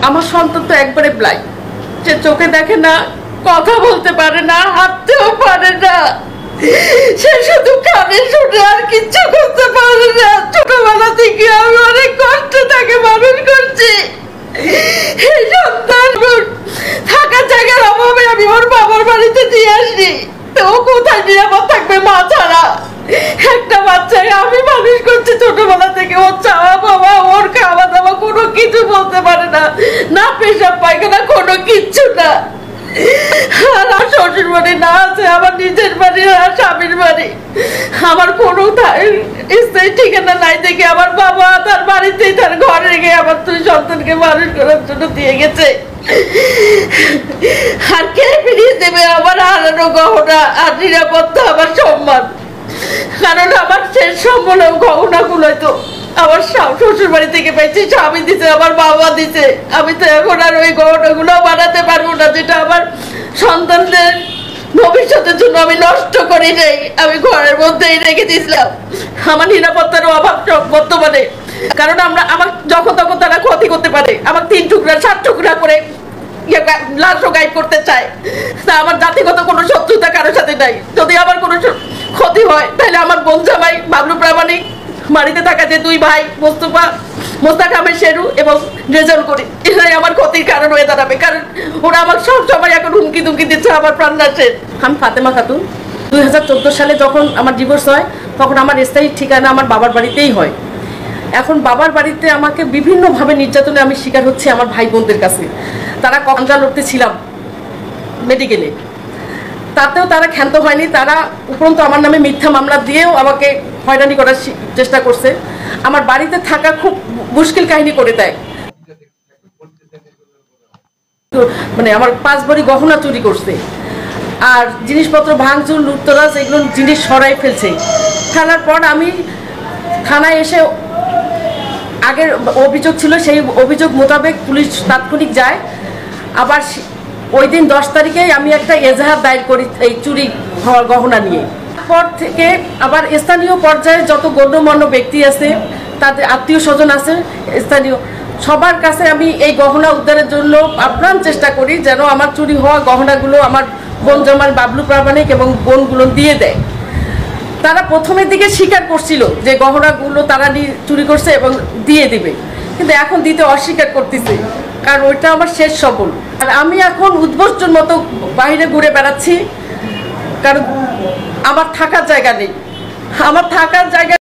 আমার সন্তান তো একবারে ব্লাইন্ড, সে চোখে দেখে না, কথা বলতে পারে না, হাঁটতেও পারে না, সে শুধু কানে শুনে আর কিচ্ছু করতে পারে না। ছোটবেলা থেকে আমি অনেক কষ্টে তাকে মানুষ করছি। এই সন্তান থাকার জায়গার অভাবে আমি ওর বাবার বাড়িতে দিয়ে আসি, ও কোথায় নিরাপদ থাকবে মা ছাড়া? একটা বাচ্চাকে আমি মানুষ করছি ছোটবেলা থেকে, ওর চাওয়া বাবা, ওর খাওয়া দাওয়া কোনো কিছু বলতে পারে না, না পেশাব পায়খানা কোনো কিচ্ছু না। আর শ্বশুর বাড়ি না আছে, আমার নিজের বাড়ি আর স্বামীর বাড়ি, আমার কোনো স্থায়ী ঠিকানা নাই দেখে আমার বাবা তার বাড়িতেই তার ঘরে রেখে আমার দুই সন্তানকে মানুষ করার জন্য দিয়ে গেছে। আর কে ফিরিয়ে দেবে আমার হারানো গহনা আর নিরাপত্তা, আমার সম্মান? কারণ আমার শেষ সম্বল গহনাগুলো তো আমার শ্বশুর বাড়ি থেকে পেয়েছি, স্বামী দিছে, আমার বাবা দিছে। আমি তো এখন আর ওই গহনাগুলো বানাতে পারবো না, যেটা আমার সন্তানদের ভবিষ্যতের জন্য আমি নষ্ট করি নাই, আমি ঘরের মধ্যেই রেখে দিয়েছিলাম। আমার নিরাপত্তারও অভাব বর্তমানে, কারণ আমার যখন তখন তারা ক্ষতি করতে পারে, আমার 3 টুকরা 7 টুকরা করে লাশও গায়েব করতে চায়। তা আমার জাতিগত কোনো শত্রুতা কারোর সাথে নাই। যদি আমার কোনো ক্ষতি হয় তাহলে আমার বোন জামাই বাবলু প্রামাণিক, বাড়িতে থাকা যে 2 ভাই মোস্তাক আহমেদ শেরু এবং রেজাল করি, এরাই আমার ক্ষতির কারণ হয়ে দাঁড়াবে। কারণ ওরা আমার সব সময় এখন হুমকি দুমকি দিচ্ছে আমার প্রাণনাশের। আমি ফাতেমা খাতুন। 2014 সালে যখন আমার ডিভোর্স হয়, তখন আমার স্থায়ী ঠিকানা আমার বাবার বাড়িতেই হয়। এখন বাবার বাড়িতে আমাকে বিভিন্নভাবে নির্যাতনে আমি শিকার হচ্ছি আমার ভাই বোনদের কাছে। তারা কঙ্কা লড়তে ছিলাম মেডিকেলে, তাতেও তারা ক্ষান্ত হয়নি। তারা উপরন্তু আমার নামে মিথ্যা মামলা দিয়েও আমাকে হয়রানি করার চেষ্টা করছে। আমার বাড়িতে থাকা খুব মুশকিল কাহিনী করে দেয়। মানে আমার 5 ভরি গহনা চুরি করছে, আর জিনিসপত্র ভাঙচুর, লুটতরাজ, এগুলো জিনিস সরাই ফেলছে। থানার পর আমি থানায় এসে আগের অভিযোগ ছিল, সেই অভিযোগ মোতাবেক পুলিশ তাৎক্ষণিক যায়। আবার ওই দিন 10 তারিখেই আমি একটা এজাহার দায়ের করি এই চুরি হওয়ার গহনা নিয়ে। পর থেকে আবার স্থানীয় পর্যায়ে যত গণ্যমান্য ব্যক্তি আছে, তাদের আত্মীয় স্বজন আছে স্থানীয়, সবার কাছে আমি এই গহনা উদ্ধারের জন্য আপ্রাণ চেষ্টা করি, যেন আমার চুরি হওয়া গহনাগুলো আমার বোন জামাই বাবলু প্রামাণিক এবং বোনগুলো দিয়ে দেয়। তারা প্রথমের দিকে স্বীকার করছিল যে গহনাগুলো তারা চুরি করছে এবং দিয়ে দিবে, কিন্তু এখন দিতে অস্বীকার করতেছে, কারণ ওইটা আমার শেষ সফল। আর আমি এখন উদ্ভস্তের মতো বাইরে ঘুরে বেড়াচ্ছি, কারণ আমার থাকার জায়গা নেই। আমার থাকার জায়গা